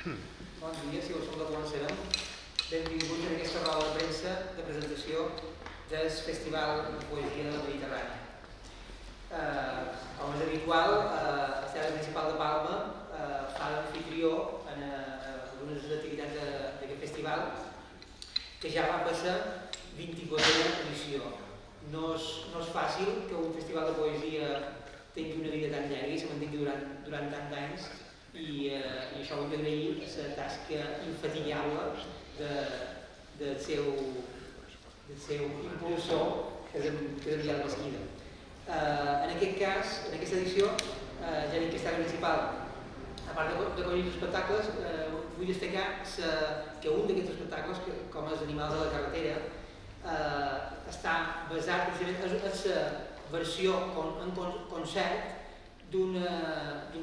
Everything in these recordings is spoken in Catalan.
Bon dia, si us sembla començarem. Benvinguts a aquesta roda de premsa de presentació del Festival de Poesia de la Mediterrània. Com és habitual, el Teatre Principal de Palma fa d'amfitrió en algunes activitats d'aquest festival, que ja va passar 24a edició. No és fàcil que un festival de poesia tingui una vida tan llarga i se mantingui durant tants anys, i això ho hem d'agrair la tasca infatigable del seu impulsor, que és en Miquel Mesquida. En aquest cas, en aquesta edició, ja dic que està el principal, a part d'acollir els espectacles, vull destacar que un d'aquests espectacles, com els Animals de la carretera, està basat precisament en la versió en concert d'un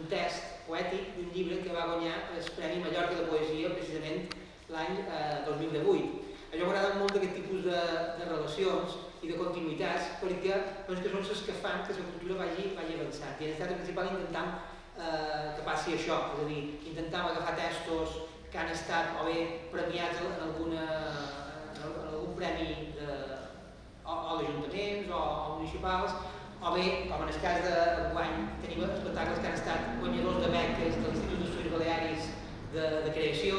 text poètic d'un llibre que va guanyar el Premi Mallorca de Poesia precisament l'any 2018. A mi m'agraden molt aquest tipus de relacions i de continuïtats perquè són les que fan que la cultura vagi avançant. I en el Teatre Principal intentam que passi això, és a dir, intentam agafar textos que han estat o bé premiats en algun premi o d'ajuntaments o municipals, o bé, com en el cas d'enguany, tenim espectacles que han estat guanyadors de beques de l'Institut d'Estudis Balearis de creació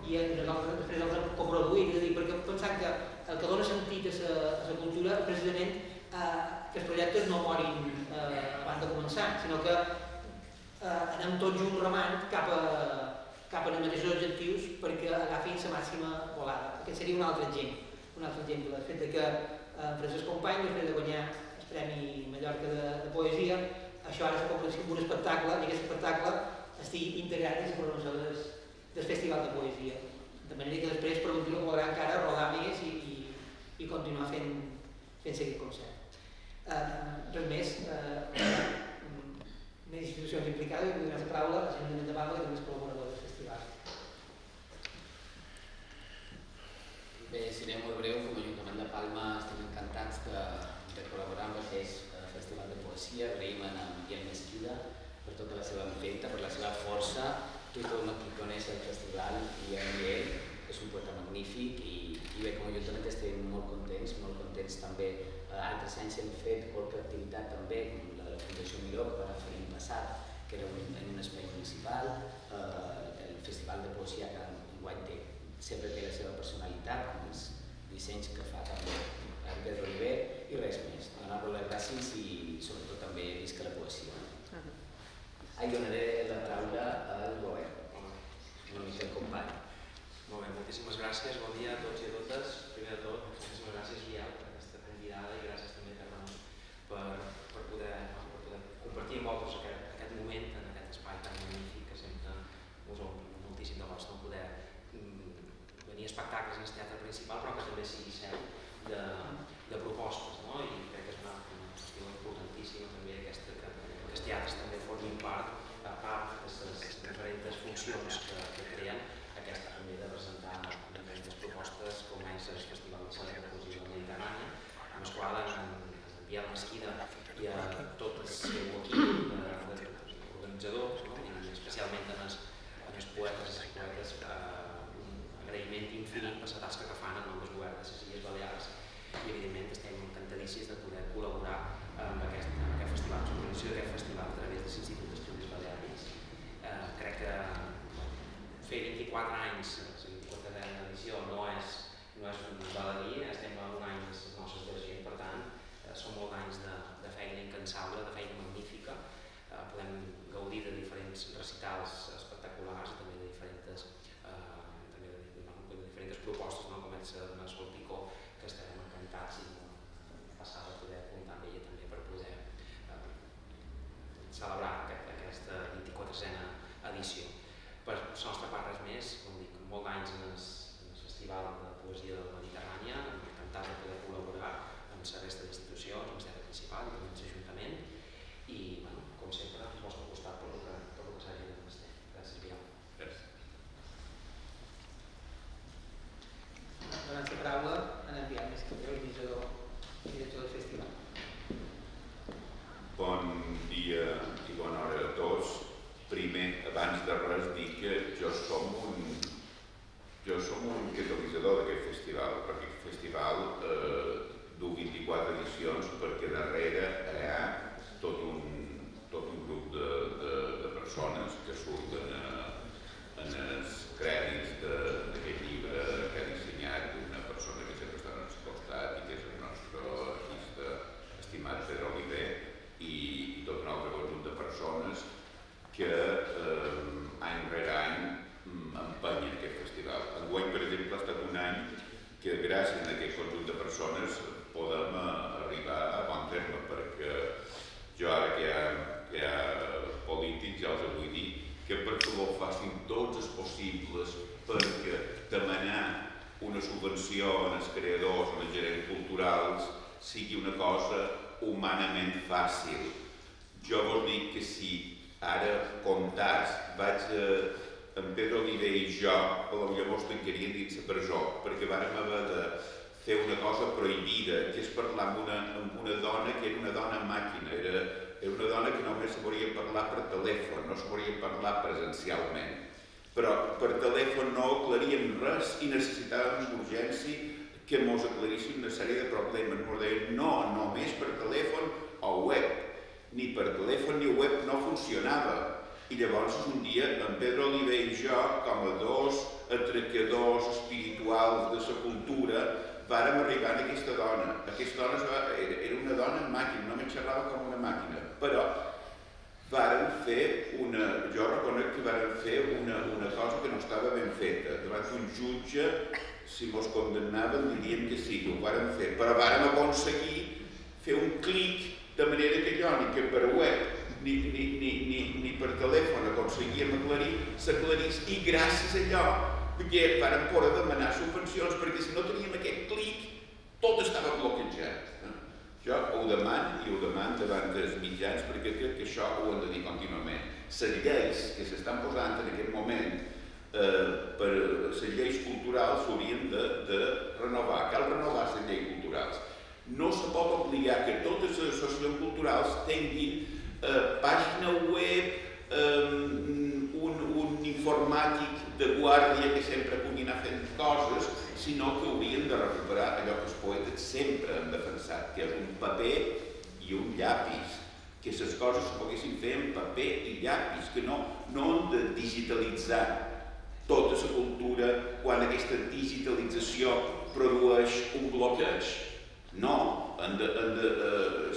i després els hem coproduït, és a dir, perquè pensant que el que dona sentit a la cultura és precisament que els projectes no morin abans de començar, sinó que anem tots junts remant cap als mateixos objectius perquè agafin la màxima volada. Aquest seria un altre exemple. El fet que Francesc Company, després de guanyar el Premi Mallorca de Poesia, això ara s'ha convertit en un espectacle i aquest espectacle estigui integrat en la programació del Festival de Poesia. De manera que després per un podrà encara rodar més i continuar fent aquest concert. Res més, més institucions implicades, i donar la paraula a l'Ajuntament de Palma, que també és col·laborador del festival. Bé, seré molt breu. Com a Ajuntament de Palma estem encantats de col·laborar amb aquest Festival de Poesia. Agraïm a Miquel Mesquida per tota la seva empenta, per la seva força. Tothom qui coneix el festival i a ell és un poeta magnífic i bé, com a Ajuntament estem molt contents també. Altres anys hem fet qualque activitat també, com la de la Fundació Miró, que va fer l'any passat, que era en un espai municipal. El Festival de Poesia que enguany sempre té la seva personalitat, com els dissenys que fa també en Pedro Oliver, i res més. Donar-vos les gràcies i sobretot també visca la poesia. Donaré la paraula al govern, una mica el company. Molt bé, moltíssimes gràcies, bon dia a tots i a totes. Primer de tot, moltíssimes gràcies Guillaume per aquesta convidada i gràcies també Carme per poder compartir amb vosaltres aquest moment en aquest espai tan magnífic que sempre us omple moltíssim de goig poder venir a espectacles en el Teatre Principal, però que també sigui seu de propostes, no? I crec que és una qüestió importantíssima també que els teatres també formin part de les diferents funcions que creen, aquesta també de presentar diferents propostes com és el Festival de Poesia Mediterrània, amb el qual en Miquel Mesquida i a tot el seu equip d'organitzadors, i especialment en els poetes i poetes, agraïment infinit per la tasca que fan en nom del govern de les Illes Balears i evidentment estem encantadíssims de poder col·laborar amb aquest festival, amb l'organització d'aquest festival a través de l'Institut d'Estudis Balearis. Crec que fer 24 anys, la 24a edició, no és un baladí, estem a un any de les nostres de gent, per tant, són molts anys de feina incansable, de feina magnífica, podem gaudir de diferents recitals espectaculars i també de diferents propostes, com és el Sol Picó, que estarem encantats i passar de poder comptar amb ella també per poder celebrar aquesta 24a edició. Per la nostra part res més, com dic, molt d'anys en el Festival de Poesia de la Mediterrània, encantats de poder col·laborar amb la resta d'institucions, amb el Teatre Principal i també amb l'Ajuntament i, com sempre, al vostre costat per el que s'hagi de menester. Gràcies, Biel. Gràcies. Donant la paraula a en Miquel Mesquida, organitzador i director del festival. Bon dia i bona hora a tots. Primer, abans de res, dir que jo som un Jo som un catalitzador d'aquest festival, perquè aquest festival du 24 edicions perquè darrere hi ha tot un grup de persones que surten en els crèdits d'aquest llibre que ha dissenyat una persona que sempre està al nostre costat i que és el nostre artista estimat Pedro Oliver i tot un altre conjunt de persones que any rere any empenyen aquest festival. Enguany, per exemple, ha estat un any que gràcies a aquest conjunt de persones podem arribar a bon terme, perquè jo ara que hi ha polítics ja els vull dir que per favor facin tots els possibles perquè demanar una subvenció als creadors o als gerents culturals sigui una cosa humanament fàcil. Jo vos dic que si ara comptàs, en Pedro Oliver i jo, potser mos tancarien dins la presó, perquè vàrem haver de fer una cosa prohibida, que és parlar amb una dona que era una dona màquina, era una dona que només se volia parlar per telèfon, no se volia parlar presencialment. Però per telèfon no aclaríem res i necessitàvem d'urgència que mos aclarissin una sèrie de problemes. Mos deien, no, només per telèfon o web. Ni per telèfon ni web no funcionava. I llavors un dia en Pedro Oliver i jo, com a dos atracadors espirituals de la cultura, vàrem arribar a aquesta dona. Aquesta dona era una dona en màquina, no m'enxerrava com una màquina, però vàrem fer jo reconec que vàrem fer una cosa que no estava ben feta. Davant d'un jutge, si mos condemnaven, diríem que sí, ho vàrem fer, però vàrem aconseguir fer un clic de manera que jo, ni que per web, ni per telèfon aconseguíem s'aclarís i gràcies a allò perquè vàrem poder demanar subvencions perquè si no teníem aquest clic tot estava bloquejat. Jo ho demano i ho demano davant dels mitjans perquè crec que això ho hem de dir contínuament. Les lleis que s'estan posant en aquest moment per les lleis culturals s'haurien de renovar. Cal renovar les lleis culturals. No se pot obligar que totes les associacions culturals tinguin pàgina web, un informàtic de guàrdia que sempre pugui anar fent coses, sinó que haurien de recuperar allò que els poetes sempre han defensat, que és un paper i un llapis, que les coses se poguessin fer en paper i llapis, que no han de digitalitzar tota la cultura quan aquesta digitalització produeix un bloqueig. No,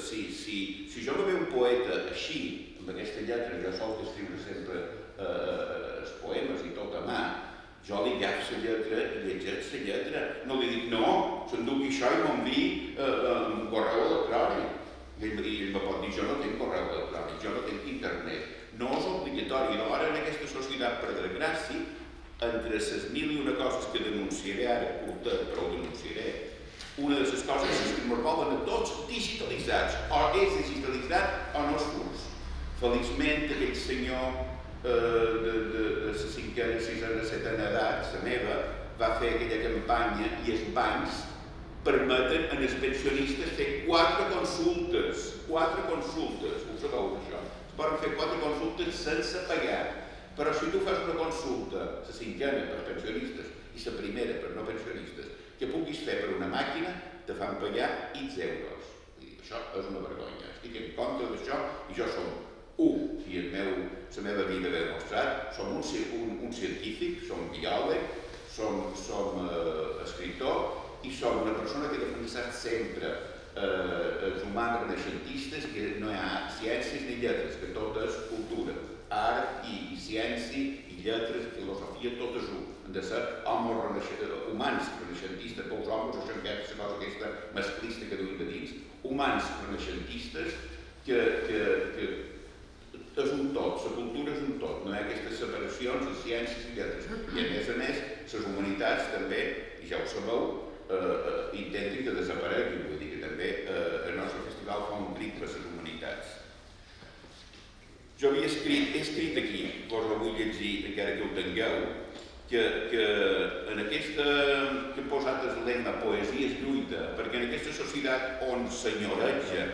si jo no veig un poeta així, amb aquesta lletra, jo sol d'escriure sempre els poemes i tot a mà, jo li agafo la lletra i llegeix la lletra. No li dic, no, s'enduqui això i m'enviï un correu electrònic. I ell me pot dir, jo no tinc correu electrònic, jo no tinc internet. No és obligatori. Alhora, en aquesta societat, per desgràcia, entre les mil i una coses que denunciaré ara, curtet, però ho denunciaré, una de les coses és que ens volen a tots digitalitzats, o és digitalitzat o no és furs. Feliçment, aquell senyor de la cinquena, sisena, setena edat, la meva, va fer aquella campanya i els bancs permeten als pensionistes fer 4 consultes. 4 consultes, ho sabeu això? Es poden fer 4 consultes sense pagar. Però si tu fas una consulta, la cinquena per pensionistes i la primera per no pensionistes, que puguis fer per una màquina, te fan pagar X euros. Això és una vergonya. Estic en contra d'això i jo som i la meva vida l'he demostrat, som un científic, som biòleg, som escriptor i som una persona que ha defensat sempre els humans renaixentistes, que no hi ha ciències ni lletres, que tot és cultura. Art i ciència i lletres i filosofia, tot és un. Han de ser humans renaixentistes, pels homes, això encara és la cosa aquesta masclista que duim de dins, humans renaixentistes que és un tot, la cultura és un tot, no hi ha aquestes separacions de ciències i lletres. I a més, les humanitats també, i ja ho sabeu, intenten que desapareguin, vull dir que també el nostre festival fa un clic per les humanitats. Jo he escrit aquí, vos ho vull llegir, encara que ho tingueu, que en aquesta que he posat el lema poesia és lluita, perquè en aquesta societat on s'enyoreja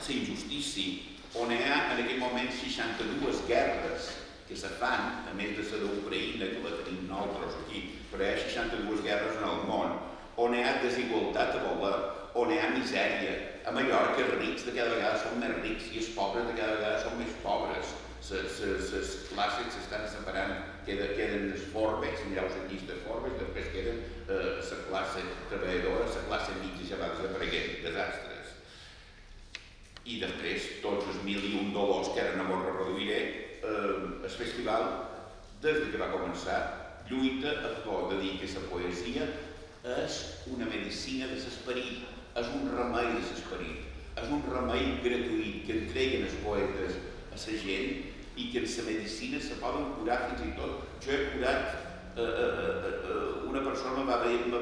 la injustícia, on hi ha en aquell moment 62 guerres que se fan, a més de la d'Ucraïna, que la tenim nosaltres aquí, però hi ha 62 guerres en el món, on hi ha desigualtat a voler, on hi ha misèria. A Mallorca els rics de cada vegada són més rics i els pobres de cada vegada són més pobres. Les classes s'estan separant, queden les Forbes, mireu la llista de Forbes, després queden la classe treballadora, la classe mitja ja va desapareguent, desastres. I després tots els 1.001 dolors que ara no me'ls reproduiré, el festival, des que va començar, lluita a favor de dir que la poesia és una medicina de l'esperit, és un remei de l'esperit, és un remei gratuït que entreguen els poetes a la gent i que en la medicina se poden curar fins i tot. Jo he curat, una persona me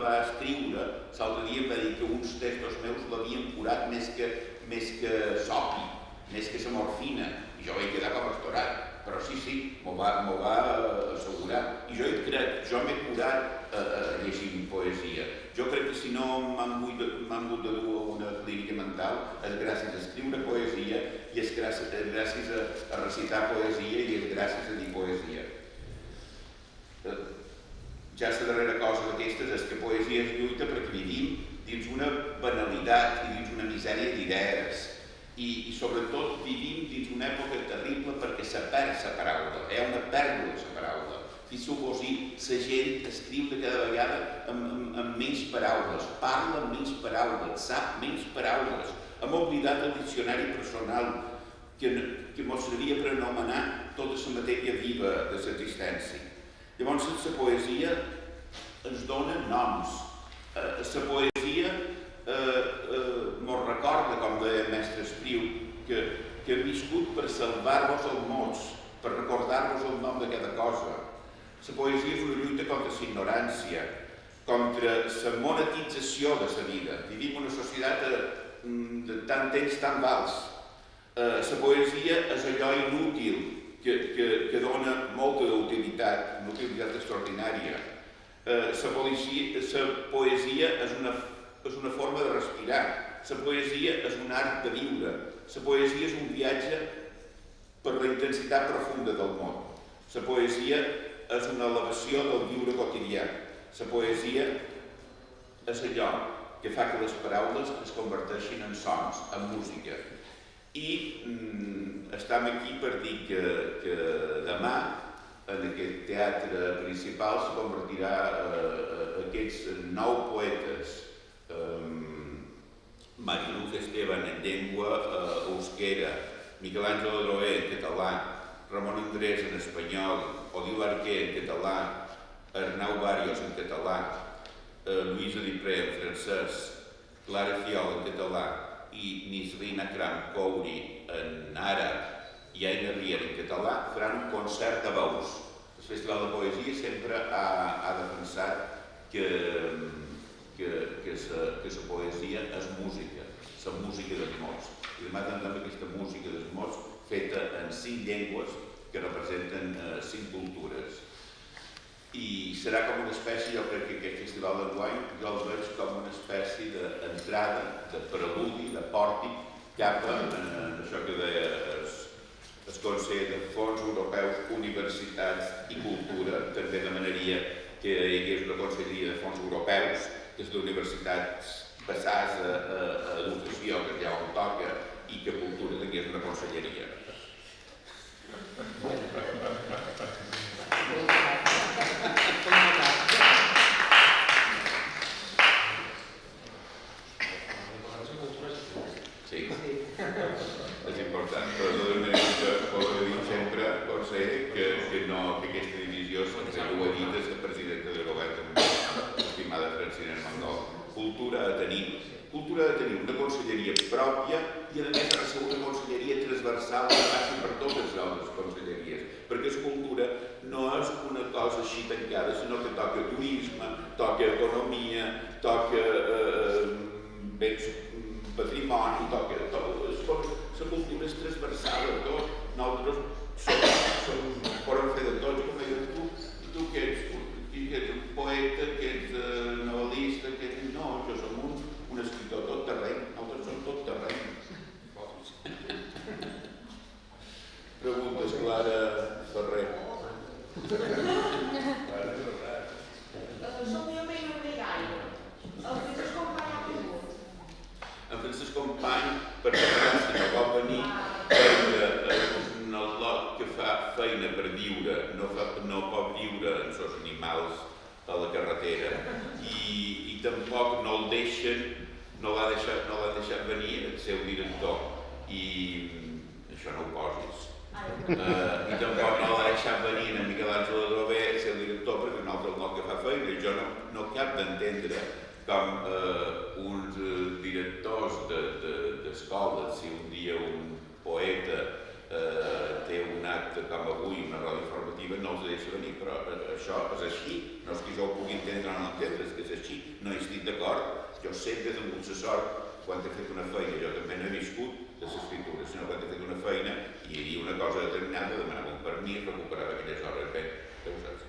va escriure, l'altre dia em va dir que uns textos meus l'havien curat més que s'opi, més que la morfina, i jo vaig quedar com astorat, però sí, m'ho va assegurar. I jo hi crec, jo m'he curat llegint poesia. Jo crec que si no m'han hagut de dur a una clínica mental és gràcies a escriure poesia i és gràcies a recitar poesia i és gràcies a dir poesia. Ja la darrera cosa d'aquestes és que poesia és lluita perquè vivim dins una banalitat i dins una misèria d'idees i sobretot vivim dins una època terrible perquè se perd la paraula, hi ha una pèrdua de la paraula. Fixeu-vos, la gent escriu de cada vegada amb menys paraules, parla amb menys paraules, sap menys paraules. Hem oblidat el diccionari personal que ens servia per anomenar tota la matèria viva de l'existència. Llavors, la poesia ens dona noms. La poesia ens recorda, com deia el mestre Espriu, que hem viscut per salvar-vos els mots, per recordar-vos el nom de cada cosa. La poesia és una lluita contra la ignorància, contra la monetització de la vida. Vivim en una societat de tant temps tan vals. La poesia és allò inútil que dona molta utilitat, una utilitat extraordinària. La poesia és una forma de respirar. La poesia és un art de viure. La poesia és un viatge per la intensitat profunda del món. La poesia és una elevació del viure quotidià. La poesia és allò que fa que les paraules es converteixin en sons, en música. I estem aquí per dir que demà en aquest teatre principal se convertirà aquests 9 poetes, Mariluz Esteban en llengua euskera, Miquel Àngel Adroer en català, Ramon Andrés en espanyol, Odil Arquer en català, Arnau Barrios en català, Lluïsa Dipré en francès, Clara Fiol en català i Nisrin Akram Kouri en àrab i Aina Riera en català faran un concert de veus. El Festival de Poesia sempre ha defensat que la poesia és música, la música dels mots. I demà tindrem aquesta música dels mots feta en 5 llengües que representen 5 cultures. I serà com una espècie, jo crec que aquest festival d'enguany, jo el veig com una espècie d'entrada, de preludi, de pòrtic, cap a això que deia el Consell de Fons Europeus, Universitats i Cultura. També demanaria que hi hagués una conselleria de fons europeus, que és d'universitats passats a educació, que ja on toca, i que Cultura tingués una conselleria. Sí, és important, però de manera que ho dit sempre, Consell, que aquesta divisió sempre ho ha dit la presidenta del govern, l'estimada Francina Armengol. Cultura ha de tenir una conselleria pròpia i a més ha de ser una conselleria transversal que passi per totes les altres conselleries, perquè la cultura no és una cosa així tancada, sinó que toca turisme, toca economia, toca béns, patrimoni, toca tot. La cultura és transversal a tot. Nosaltres podem fer de tots, com deia tu que ets un poeta, que ets novel·lista, que ets... No, jo som un escriptor tot terreny, nosaltres som tot terreny. Preguntes, Clara. Ferrer. Som jo mai no ve gaire. El Francesc Company ha vingut. En Francesc Company, per desgràcia, no pot venir perquè en el lot que fa feina per viure no pot viure en els animals a la carretera i tampoc no el deixen, no l'ha deixat venir el seu director i això no ho posis. I tampoc no l'ha deixat venir en Miquel Àngel Adrover, el seu director, perquè no és el lot que fa feina i jo no cap d'entendre com uns directors d'escoles, si un dia un poeta té un acte com avui, una roda informativa, no els deixa venir, però això és així, no és que jo ho pugui entendre o no entendre, és que és així, no hi estic d'acord, jo sempre he tingut la sort, quan he fet una feina, jo també no he viscut de l'escriptura, sinó quan he fet una feina i hi havia una cosa determinada, demanava un permís, recuperava aquelles hores, bé, ja ho saps.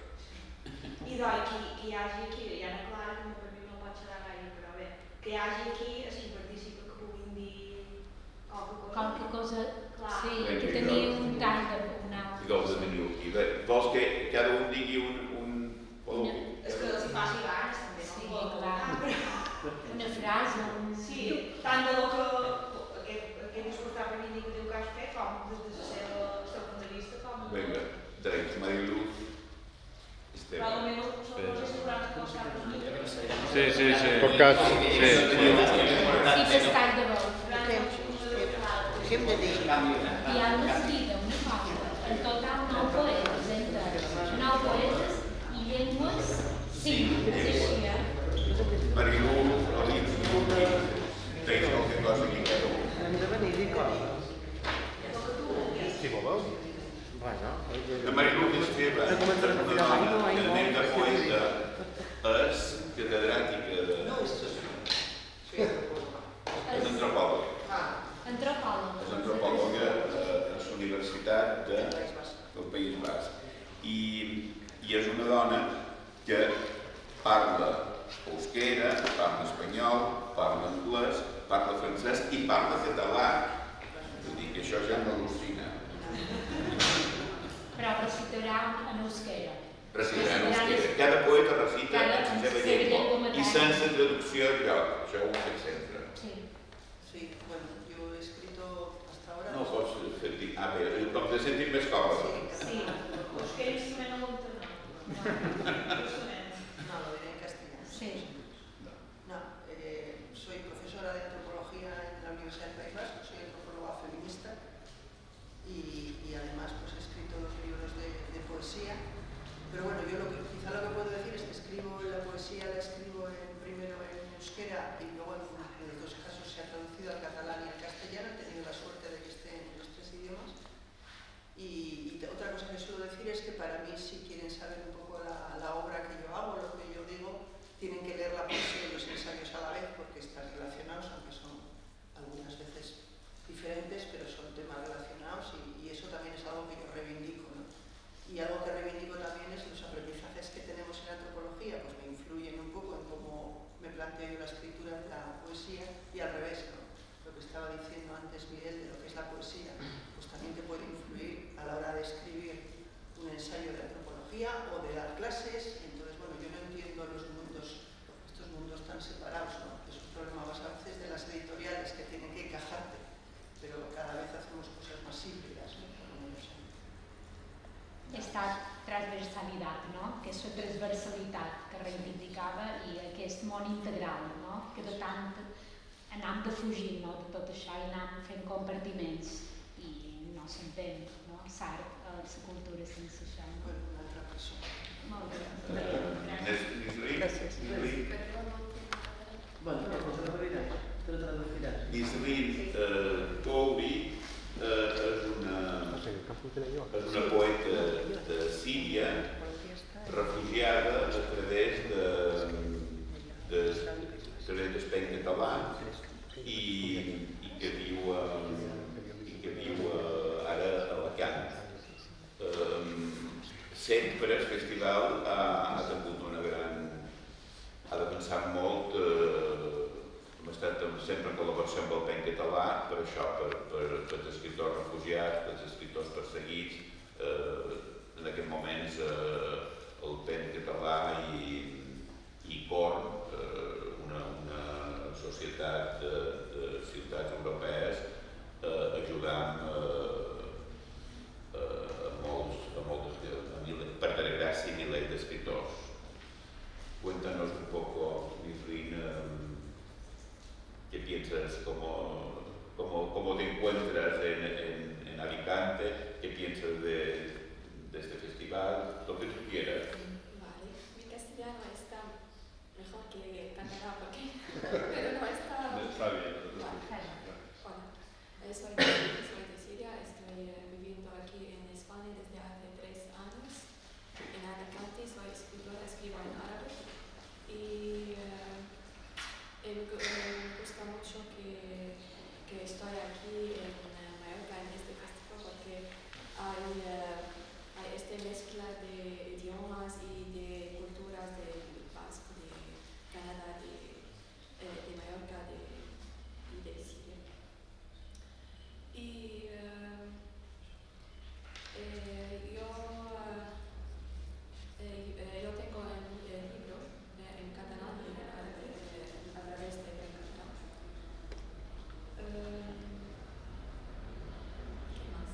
I doncs, que hi hagi aquí, i Anna Clara, que per mi no pot xerrar gaire, però bé, que hi hagi aquí, si participa, que puguin dir qualque cosa, clar. sí, que tenia un tall de I vols venir aquí. Vols que cada un digui un... És que els hi faci ganes, també, no? Sí, clar. Una frase, Sí, tant de lo que aquest discurs tan reivindicatiu que has fet, com des del seu punt de vista, com... Vinga, drets, Marilu, Però potser són coses segurament que els caps no. Sí. i tastar de veu. Què hem de dir? I han decidit una cosa, en total 9 poetes, entre 9 poetes i llengües 5, és així, Marilu, Rodríguez, tens qualque cosa aquí cada un. Hem de venir, dic, Si voleu. La Marilu Esteve, una dona de poeta, és catedràtica de... És antropòloga. antropòleg. És antropòloga a la Universitat del País Basc. I és una dona que parla euskera, parla espanyol, parla anglès, parla francès i parla català. Vull dir que això ja m'al·lucina. Però recitarà en euskera. Recitarà en euskera. Cada poeta recita en la seva llengua i sense traducció enlloc. Això ho he fet sempre. Sí. Sí, bueno, yo he escrito hasta ahora... No pots fer dir... Ah, bé, com te sentis més còmode. Sí. Us que ells també no ho entenen. No, lo diré en castellano. Sí. No, soy profesora de antropología en la Universidad del País Vasco, soy antropóloga feminista y además pues he escrito 2 libros de poesía. Pero bueno, yo quizá lo que puedo decir es que escribo la poesía, la escribo primero en euskera y luego en los 2 casos se ha traducido al catalán y al castellano. He tenido la suerte de que esté en los 3 idiomas. Y otra cosa que suelo decir es que para mí, si quieren saber un poco la obra que yo hago, lo que yo digo, tienen que leer la poesía y los ensayos a la vez porque están relacionados, aunque son algunas veces diferentes, pero son temas relacionados y eso también es algo que yo reivindico, ¿no? Y algo que reivindico también es los aprendizajes que tenemos en antropología, pues me influyen un poco en cómo me planteo yo la escritura de la poesía y al revés, ¿no? Lo que estaba diciendo antes Miguel de lo que es la poesía, pues también te puede influir a la hora de escribir un ensayo de antropología o de dar clases. Y entonces, bueno, yo no entiendo estos mundos tan separados, ¿no? Es un problema más a veces de las editoriales que tienen que encajarte, pero cada vez hacemos cosas más híbridas, ¿no? No sé. Esta transversalitat, no? Aquesta transversalitat que reivindicava i aquest món integral, no? Que de tant anam defugint, no? De tot això i anam fent compartiments i no s'entén, no? Sart, la cultura sense això. Bueno, una altra persona. Molt bé. Gràcies. Bueno, te lo traducirás. Nisrin Touri és una poeta de Síria refugiada a través d'Espain català i que viu ara a Alacant. Sempre el festival ha tingut una gran... ha defensat molt, hem estat sempre en col·laboració amb el PEN català per això, per els escriptors refugiats, per els escriptors perseguits, aquests moments el PEN català i CORN, una societat de ciutats europees, ajudant per desgràcia, milers d'escritors. Cuéntanos un poco, Nisrin, ¿qué piensas, cómo te encuentras en Alicante? ¿Qué piensas de este festival? Lo que tú quieras. Vale, mi castellano está mejor que catalán, pero no está... Está bien. Hola, soy de Siria, estoy viviendo aquí en España desde hace 3 años. En Alicante soy escritora, escribo en árabe y me gusta mucho que estoy aquí en Mallorca en este festival porque hay esta mezcla de idiomas y de culturas del Vasco, de Canadá, de Mallorca y de Siria. Y yo tengo un libro en catalán y en árabe a través de catalán. ¿Qué más?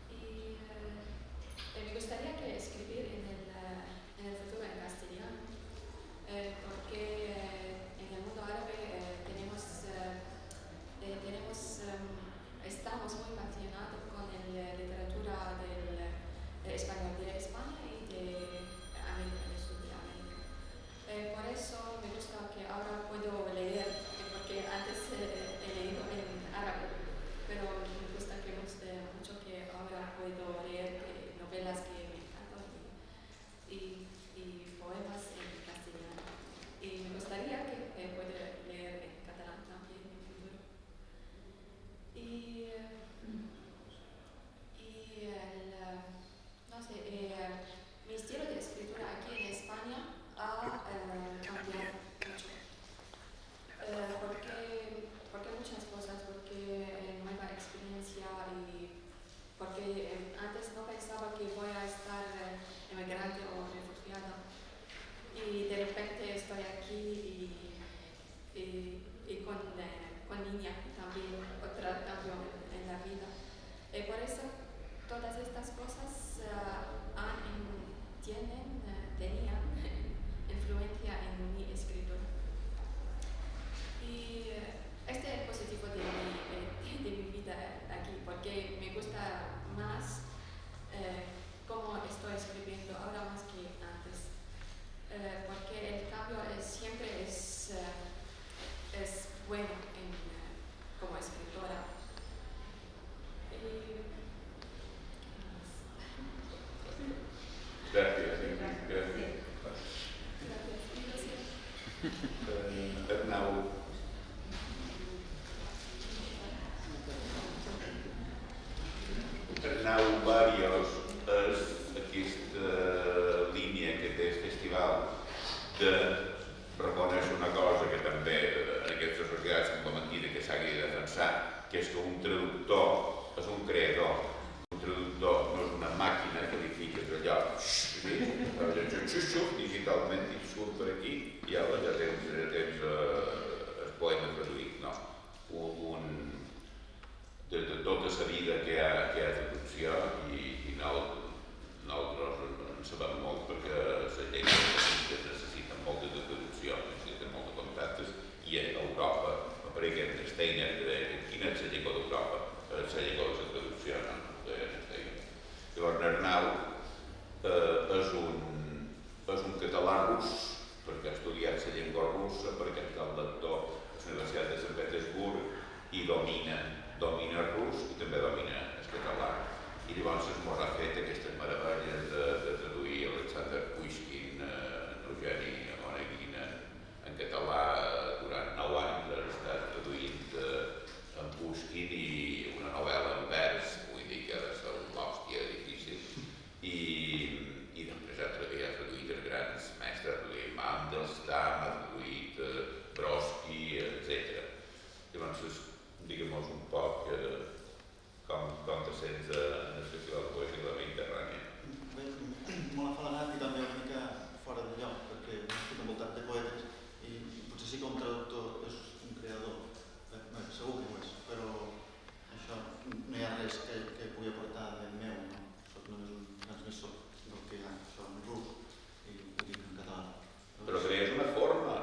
Y me gustaría que escribir en el futuro en castellano, porque en el mundo árabe estamos muy fascinados con la literatura del español de España y de América, del sur de América. Por eso me gusta que ahora puedo leer, porque antes he leído en árabe, pero me gusta mucho que ahora puedo leer novelas que me encantan y poemas en castellano. Y me gustaría que pueda leer en catalán también en el futuro. No sé, mi estilo de escritura aquí en España ha cambiado mucho. Porque muchas cosas, porque nueva experiencia y porque antes no pensaba que voy a estar emigrante o refugiada y de repente estoy aquí y con niña también, otro cambio en la vida. Por eso todas estas cosas tenían influencia en mi escritura. Y este es el positivo de mi vida aquí, porque me gusta más cómo estoy escribiendo ahora más que antes. Porque el cambio siempre es bueno como escritora. Gracias. Arnau. Arnau Barrios és aquesta línia que té el festival de reconèixer una cosa que també en aquesta societat sembla mentida que s'hagi de defensar, que és que un traductor és un creador. Un traductor no és una màquina que li fiques allò, digitalment i surt per aquí i ara ja tens el poema traduït. No. De tota la vida que hi ha traducció i nosaltres en sabem molt perquè la llengua necessita molta de traducció, necessita molt de contactes i a Europa, per exemple, Steiner deia quina és la llengua d'Europa? És la llengua de la traducció, no? Llavors Arnau és un català rus perquè ha estudiat la llengua russa, perquè ha estat lector a la Universitat de Sant Petersburg i domina el rus i també domina el català. I llavors es mos ha fet aquestes meravelles de traduir Alexander Pushkin, Eugeni Onegin en català durant 9 anys. Ha estat traduint en Pushkin i una novel·la en vers, vull dir que ha de ser l'hòstia difícil. I després ha traduït els grans mestres, ha traduït Mandelstam, ha traduït Brodsky, etc. Llavors, diguem-nos un poc com sents en el Festival de Poesia de la Mediterrània? Bé, molt afalanat i també una mica fora de lloc, perquè estic envoltat de poetes i potser sí que un traductor és un creador, segur que ho és, però això no hi ha res que pugui aportar de meu, no? Soc només un transmissor del que hi ha, això en rus i ho dic en català. Però crees una forma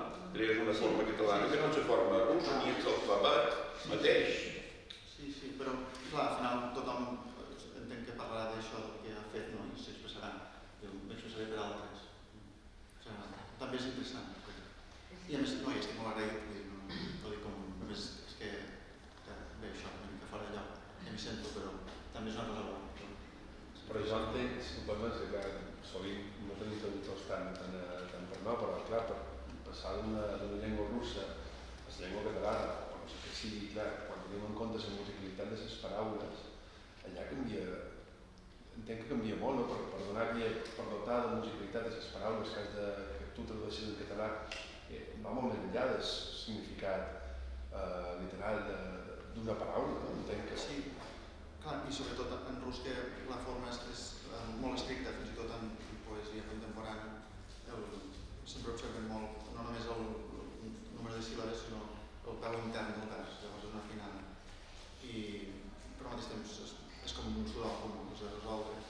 catalana que no és forma russa ni ets alfabet mateix. Sí, però clar, al final tothom entenc que parlarà d'això del que ha fet, no? I s'expressarà. Jo m'expressaré per altres. O sigui, també és interessant. I a més, no, hi estic molt agraït, no dic com només és que bé, això, una mica fora de lloc, ja m'hi sento, però també és una cosa bona. Però jo entenc, si ho permets, que sovint no tenim traductors tan per mà, però clar, per passar d'una llengua russa a la llengua catalana, o no sé què sigui, clar, quan tenim en compte la musicalitat de les paraules, allà canvia, entenc que canvia molt, no? Per dotar de musicalitat a les paraules que tu tradueixes en català, va molt més enllà del significat literal d'una paraula, no? Entenc que sí. Clar, i sobretot en rus que la forma és molt estricta, fins i tot en poesia contemporània. Sempre observen molt, no només el número de síl·labes, sinó el peu intern del vers, llavors és una afinada. Però al mateix temps és com un sudoku, no? És de resoldre.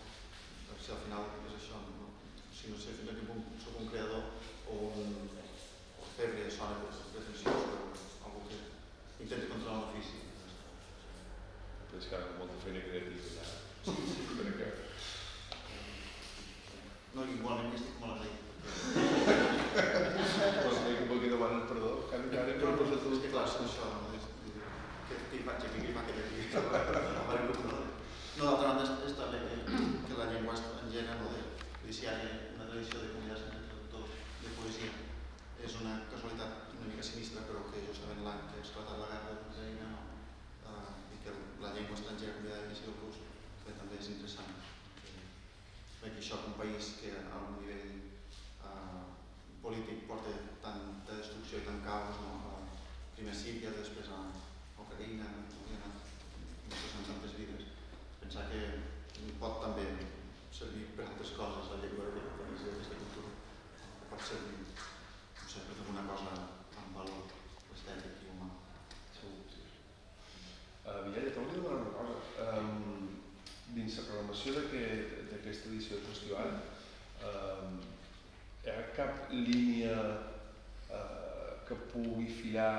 Si al final és això, no? Si no sé fins a quin punt soc un creador o un febre sona pretensiós, però algú que intenti controlar l'ofici. és que amb molta feina creativa. Sí, perquè... No, igualment estic molt agraït. Doncs que vulgui demanar perdó, que encara no he posat És que clar, és això, que vaig aquí, que va aquell aquí. No, d'altra banda, està bé que la llengua estrangera, no, judiciària, una tradició de convidats entre traductors de poesia, és una casualitat una mica sinistra, però que justament l'any que ha esclatat la guerra d'Ucraïna i que la llengua estrangera convidada de el rus també és interessant. Veig això que un país que a un nivell polític porta tanta destrucció i tant caos, primer a Síria, després a Ucraïna, en tantes vides. Pensar que pot també servir per altres coses la llengua d'aquesta cultura. Pot servir, no sé, per fer una cosa amb valor estètic i humà. Segur, sí. Vilella, t'hauria de demanar una cosa. Dins la programació d'aquesta edició del festival, hi ha cap línia que pugui filar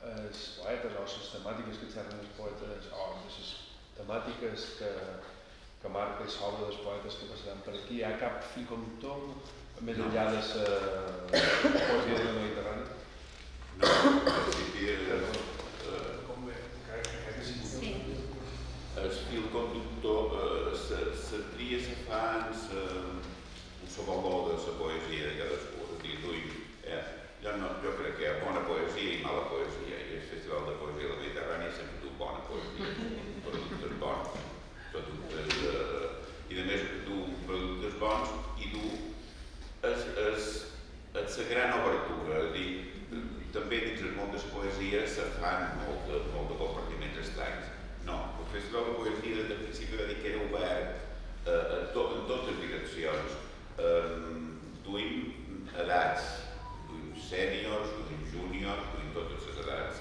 els poetes o les temàtiques que xerren els poetes o les temàtiques que marca l'obra dels poetes que passaran per aquí? Hi ha cap fil conductor més enllà de la poesia de la Mediterrània? No, en principi el fil conductor se tria, se fa un sobrevoló de la poesia de cadascú. Jo crec que hi ha bona poesia i mala poesia, i el Festival de Poesia de la Mediterrània sempre du bona poesia, productes bons, i a més du productes bons i du la gran obertura, és a dir, també dins el món de la poesia se fan molt de compartiments estranys. No, el Festival de Poesia des del principi va dir que era obert en totes direccions. Duim edats, duim sèniors, duim júniors, duim totes les edats.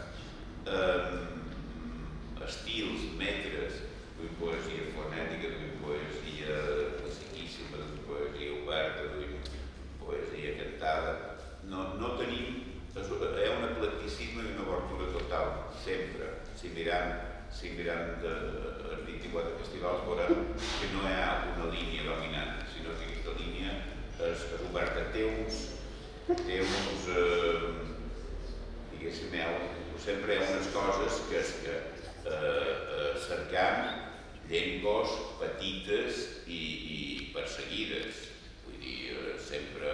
Estils, metres, duim poesia fonètica, duim poesia classiquíssima, duim poesia oberta, duim poesia cantada. No tenim, hi ha un eclecticisme i una obertura total, sempre. Si mirem els 24 festivals veurem que no hi ha una línia dominant, sinó que aquesta línia és oberta. Té uns diguéssim, sempre hi ha unes coses que cercam llengües petites i perseguides. Vull dir, sempre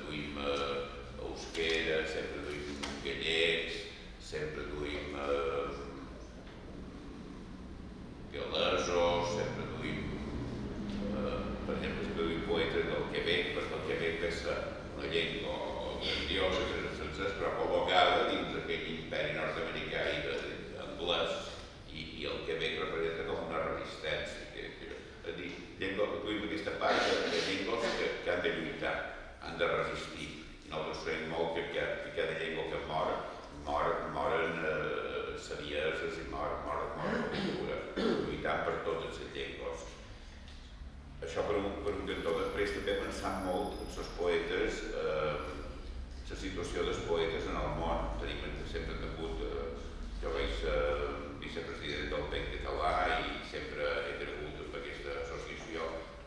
duim euskera, sempre duim gallecs, sempre duim galesos, sempre duim, per exemple, sempre duim poetes del Quebec, perquè el Quebec és una llengua grandiosa que és el francès, però col·locada dins aquell imperi nord-americà i anglès, i el Quebec representa com una resistència. introduïm aquesta part de llengües que han de lluitar, han de resistir. Nosaltres creiem molt que cada llengua que moren sabieses i mor la cultura, lluitant per totes les llengües. Això per un cantó. Després també pensant molt en els poetes, la situació dels poetes en el món. Tenim sempre tingut, jo vaig vicepresident del PEN català i sempre he cregut en aquesta associació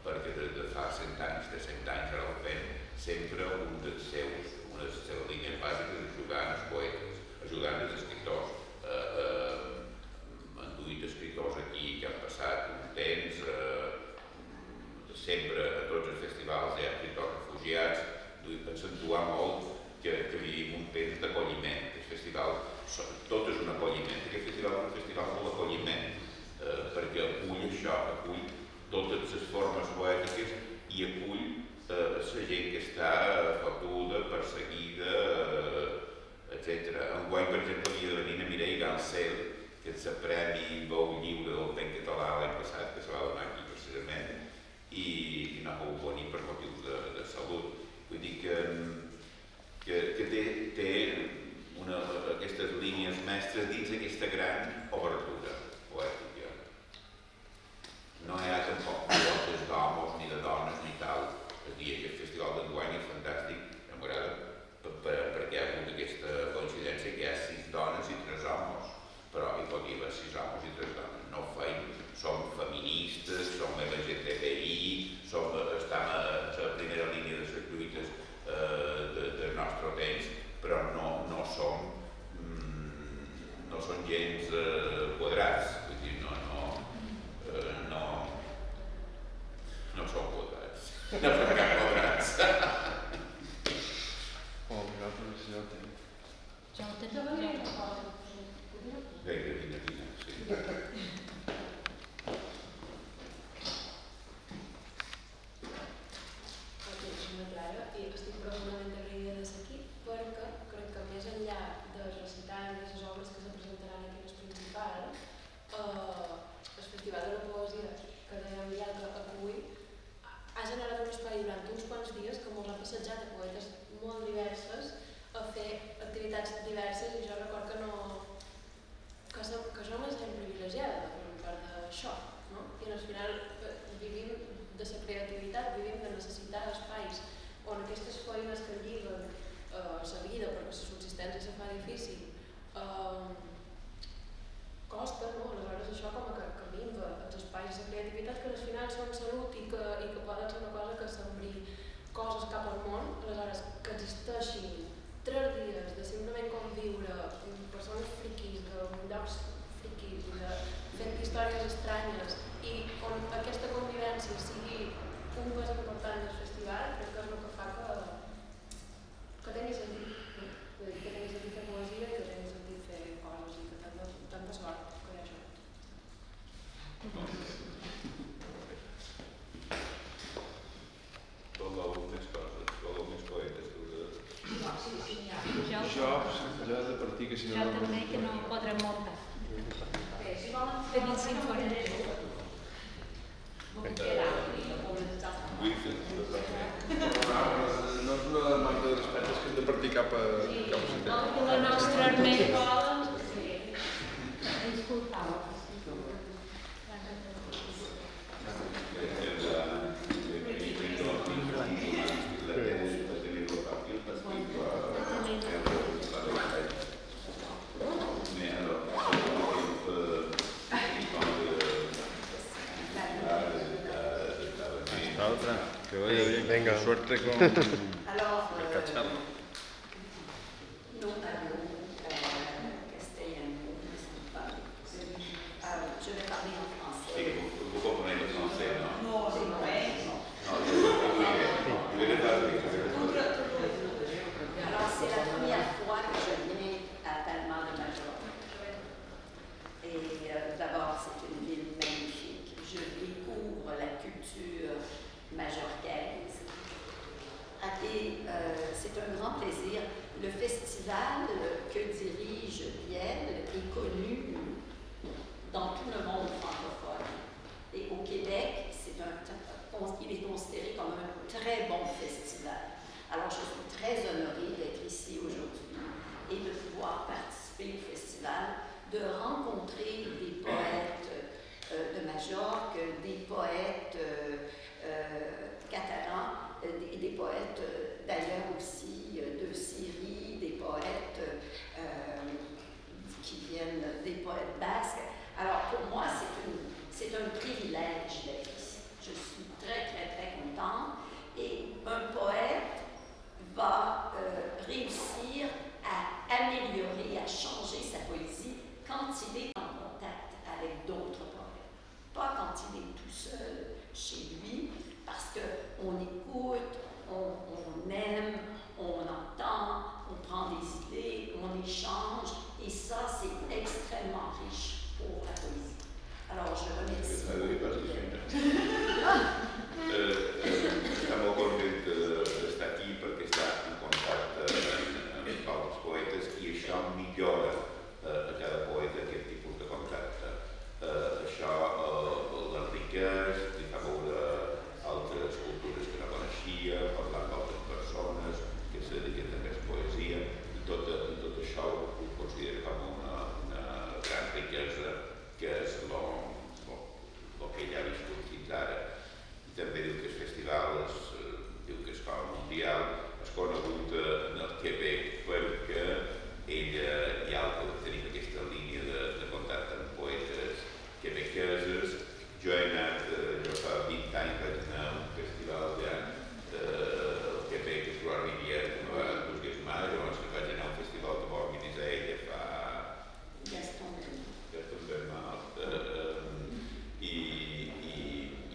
perquè des de fa 100 anys ara el PEN sempre una de les seves línies bàsiques és ajudant els poetes, ajudant els escriptors. Han duit escriptors aquí que han passat un temps, sempre a tots els festivals hi ha escriptors refugiats, accentuar molt que vivim un temps d'acolliment. El festival, tot és un acolliment. Aquest festival és un festival molt d'acolliment, perquè acull això, acull totes les formes poètiques i acull la gent que està fotuda, perseguida, etc. Enguany, per exemple, havia de venir a Mireia Gancel, que és el Premi Bou Lliure del PEN català l'any passat, que se va donar aquí precisament, i no ha pogut venir per motius de salut. Vull dir que té aquestes línies mestres dins aquesta gran obertura poètica. No hi ha tampoc quotes d'homes ni de dones ni tal. És dir, aquest festival d'enguany és fantàstic, m'agrada, perquè hi ha hagut aquesta coincidència que hi ha 6 dones i 3 homes, però hi pot haver 6 homes i 3 dones. No ho feim, som feministes, som LGTBI, estem a la primera línia de les lluites del nostre temps, però no som gens quadrats, vull dir, no som quadrats, no som cap quadrats. Ja ho tenim. Vinga, sí. Soc la Clara i estic profundament agraïda de ser aquí perquè crec que més enllà dels recitals i les obres que se presentaran aquí en el principal, el Festival de la Poesia que dèiem ja que acull ha generat un espai durant uns quants dies que ens ha passejat a poetes molt diverses a fer activitats diverses i jo record que som una gent privilegiada per part d'això, no? I al final vivim de la creativitat, vivim de necessitar espais on aquestes feines que lliguen la vida perquè la subsistència se fa difícil costa, no? Aleshores això com que minva els espais de creativitat que al final són salut i que poden ser una cosa que sembri coses cap al món, aleshores que existeixin 3 dies de simplement conviure amb persones friquis, de llocs friquis, fent històries estranyes i on aquesta convivència sigui un pes important del festival, crec que és el que fa que tingui sentit, que tingui sentit fer poesia i que tingui sentit fer coses i que tanta sort que hi ha això. Voleu més coses, voleu més poetes. Jo he de partir que si no... Jo també que no podrem muntar. Si volen fer un sinfònic. No és una manca de respecte, és que hem de partir cap a Centella. La nostra armella. Disculpau. Que vaya bien, venga, suerte con Alors, el cacharro. Nous avons castellano, je vais parler en français. Sí, vous comprenez le français, non? no, sí, no és. Alors, c'est la première fois que je viens à Palma de Majorque. Et d'abord, c'est une ville magnifique. Je découvre la culture majorcaise. Et c'est un grand d'autres poètes. Pas quand il est tout seul chez lui, parce qu'on écoute, on aime, on entend, on prend des idées, on échange, et ça, c'est extrêmement riche pour la poésie. Alors, je remercie. Està molt content d'estar aquí perquè està en contacte amb altres poetes i això millora a cada poeta aquest tipus de contacte. Això l'enriqueix, li fa veure altres cultures que no coneixia, parlar amb altres persones que se dediquen també a poesia i tot això ho considero com una gran riquesa que és el que ella ha viscut fins ara. I també diu que el festival diu que és com mundial, és conegut en el Quebec perquè ella i altres tenim aquesta línia de contacte amb poetes quebequeses. Jo he anat, jo fa 20 anys vaig anar a un festival allà al Quebec, a Trois-Rivières, que em va entusiasmar, llavors vaig anar a un festival que va organitzar ella fa... Gaston Bernal. I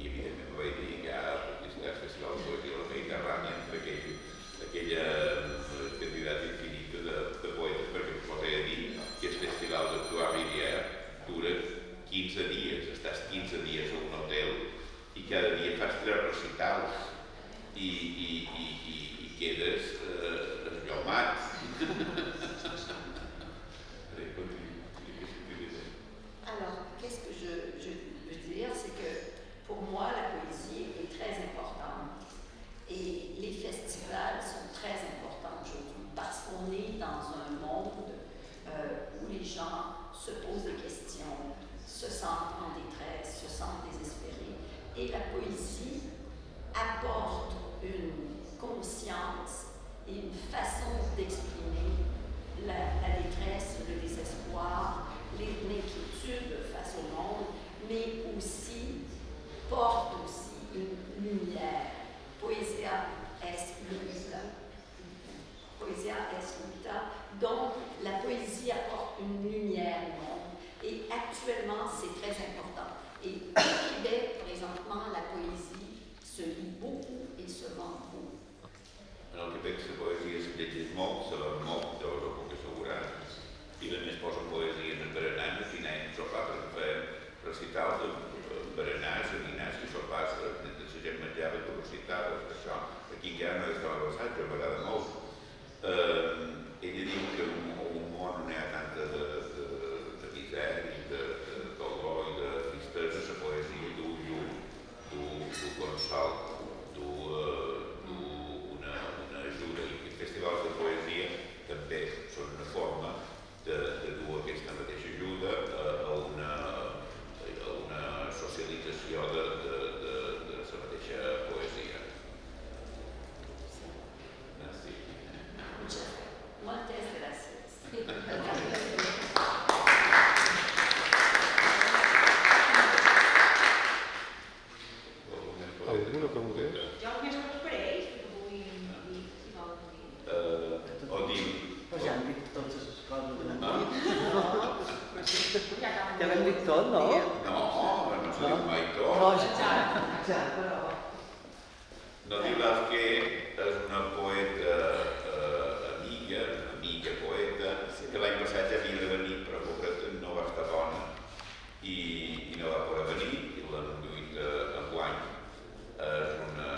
evidentment vaig dedicar a publicitar el Festival de Poesia de la Mediterrània entre aquella quantitat infinita de poetes, perquè us podria dir que el Festival de Trois-Rivières dura 15 dies, estàs 15 dies a un hotel i cada dia fas 3 recitals i quedes enllomat. Alors, qu'est-ce que je veux dire, c'est que pour moi, la poésie est très importante et les festivals sont très importants aujourd'hui parce qu'on est dans un monde où les gens se posent des questions, se sentent en détresse, se sentent désespérés. Et la poésie apporte une conscience et une façon d'exprimer la détresse, le désespoir, l'inquiétude face au monde, mais aussi porte aussi une lumière. Poesia est luta. Poesia est luta. Donc, la poésie apporte une lumière au monde. Et actuellement, c'est très important. Et au Québec, présentement, la poésie se lit beaucoup et se vend beaucoup. En el Quebec la poesia es llegeix molt, se ven molt, jo us ho puc assegurar. I a més posen poesia en el berenar, al final en sopar, perquè fem recitals en berenar, seminars i sopars, la gent menjava i tu recitaves, això. Aquí encara no estava passat, jo m'agrada molt. Ella diu que en un món on hi ha tanta de misèria, de dolor i de tristesa, la poesia du llum, du consol, du una ajuda. I els festivals de poesia també són una forma de dur aquesta mateixa ajuda a una socialització de la mateixa poesia. Gràcies. Moltes gràcies. Alguna pregunta? Jo només us espereix, que vull dir si volen dir. O diu... Però ja han dit totes les coses. Ja l'hem dit tot, no? No, no s'ha dit mai tot. No, ja, però... No diràs que és una poeta amiga poeta, que l'any passat ja havia de venir, però concretament no va estar bona i no va poder venir, i l'han induït enguany. És una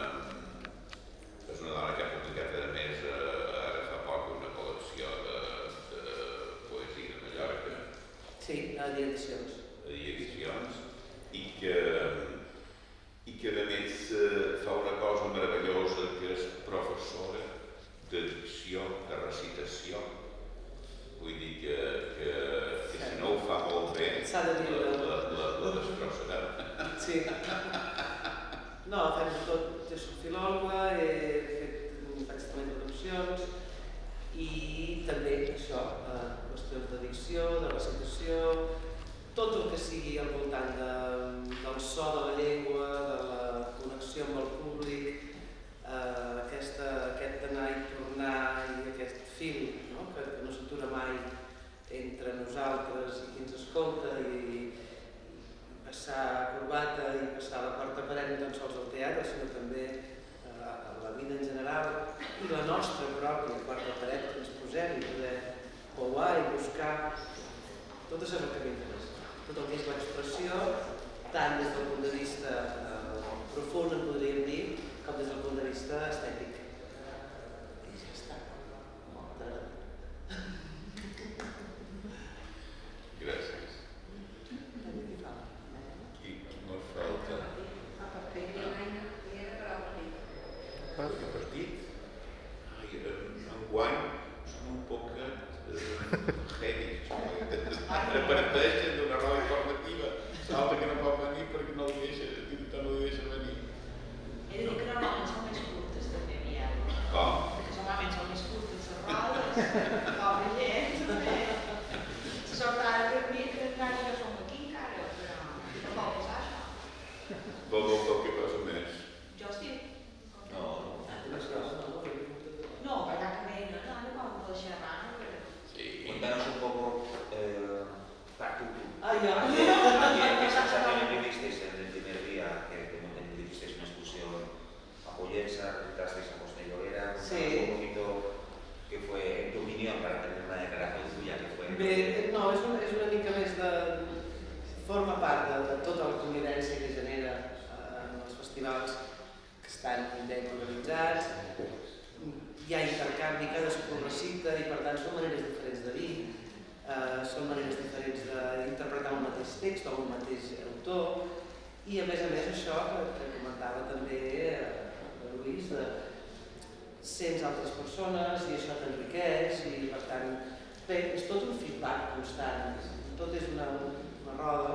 dona que ha publicat, a més, ara fa poc, una col·lecció de poesia de Mallorca. Sí, a Edicions. I que a més fa una cosa meravellosa, que és professora de dicció, de recitació. Vull dir que si no ho fa molt bé, la destrossarà. Sí. No, faig tot, jo soc filòloga, faig també traduccions i també això, qüestions de dicció, de recitació, tot el que sigui al voltant del so de la llengua, de la connexió amb el públic, aquest anar i tornar i aquest fil, no? Que no s'atura mai entre nosaltres i qui ens escolta i passar corbata i passar la quarta paret no tan sols al teatre, sinó també a la vida en general i la nostra pròpia quarta paret que ens posem i poder pouar i buscar. Tot això és el que m'interessa, tot el que és l'expressió, tant des del punt de vista profund, en podríem dir, com des del punt de vista estètic. I ja està. Moltes gràcies. Gràcies. Qui mos falta? El partit? Enguany som un poc heavy. Parteixen d'una roda informativa, l'altre que no pot venir perquè no li deixa venir. He de dir que normalment són més curtes també aviat. Com? Perquè normalment són més curtes les rodes, pobre gent, també. Se sort ara per mi que encara no som aquí encara, però no vol passar això. Vol qualque cosa més? Jo estic. No. No, per la cadena, no vamos a xerrar, però... Sí. Cuéntanos un poco ¿qué sensaciones vivisteis en el primer día que hicisteis una excursión a Pollensa, visitasteis a Costa Llobera? Sí. Un poquito qué fue, en tu opinión, para tener una declaración tuya, que fue... Bé, no, és una mica més de... forma part de tota la convivència que genera en els festivals que estan ben organitzats. Hi ha intercanvi, cadascú recita i per tant són maneres diferents de dir, són maneres diferents d'interpretar un mateix text o un mateix autor i a més això que comentava també Lluís, sents altres persones i això t'enriqueix i per tant bé, és tot un feedback constant, tot és una roda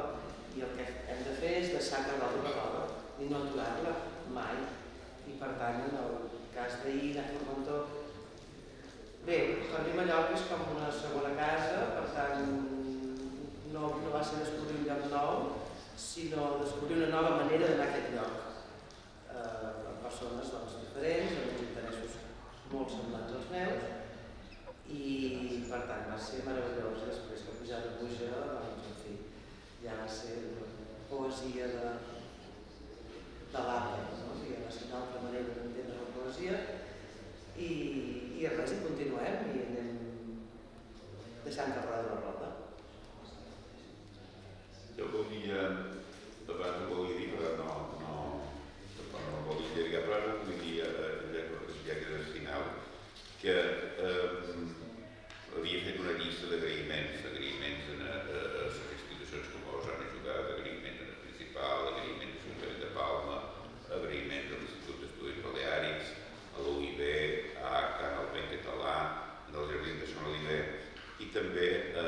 i el que hem de fer és deixar que rodi la roda i no aturar-la mai i per tant en el cas d'ahir de Formentó bé, per mi Mallorca és com una segona casa, per tant no va ser descobrir un lloc nou sinó descobrir una nova manera d'anar a aquest lloc amb persones diferents, amb uns interessos molt semblants als meus i per tant va ser meravellós després que pujar de puja, doncs en fi, ja va ser poesia de l'àpat, no? Ja va ser una altra manera d'entendre la poesia i res, i continuem i anem deixant que rodi la roda. Jo volia, abans ho volia dir, però no volia allargar, però ara vull dir, ja que és el final, que havia fet una llista d'agraïments a les institucions que ens han ajudat, agraïments a la principal, agraïments a l'Ajuntament de Palma, agraïments a l'Institut d'Estudis Baleàrics, a l'UIB, a Can Alpen Català, al Jardí de Sant Oliver i també a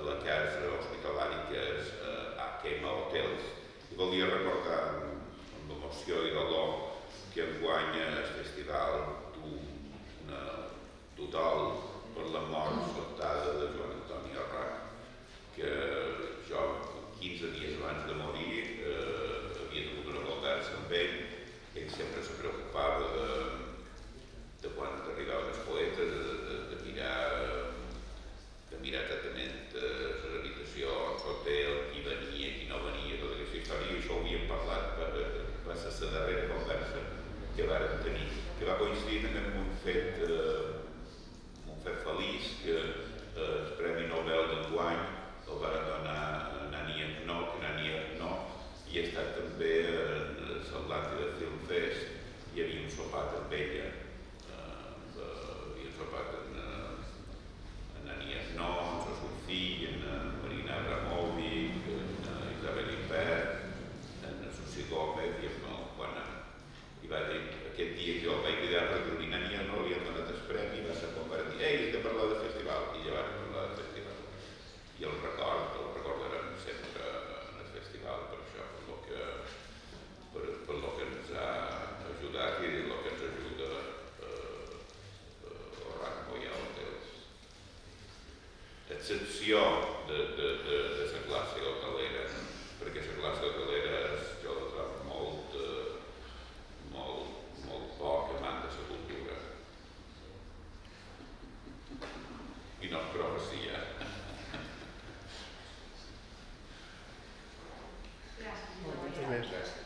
la casa hospitalària que és Aquema Hotels. I volia recordar amb emoció i dolor que enguany el festival du una total per la mort sobtada de Joan Antoni Arrach, que jo 15 dies abans de morir havia tingut una conversa amb ell. Ell sempre se preocupava de quan arribaven els poetes, de mirar exactament les habitacions, l'hotel, qui venia, qui no venia, tota aquesta història, i això ho havíem parlat, va ser la darrera conversa que vàrem tenir, que va coincidir també amb un fet feliç, que el Premi Nobel d'enguany el van donar a Nani Ernaux, que Nani Ernaux hi ha estat també en l'Atlàntida Film Fest, hi havia un sopat amb ella, havia sopat amb Nani Ernaux, amb el seu fill, amb Marina Abramovic, amb Isabel Imbert, amb Susi Gómez, i va dir aquest dia que jo el vaig cridar per dir Nani Ernaux li han donat el premi, va ser quan va dir ei, hem de parlar de festival, i ja van parlar de festival. I el recordarem sempre en el festival per això, per lo que ens ha ajudat i el que ens ajuda el Racmo i el Hotels. Excepció de la classe hotelera, perquè la classe hotelera jo la trobo molt poc amant de la cultura. I no és profecia. Gràcies. més. Gràcies.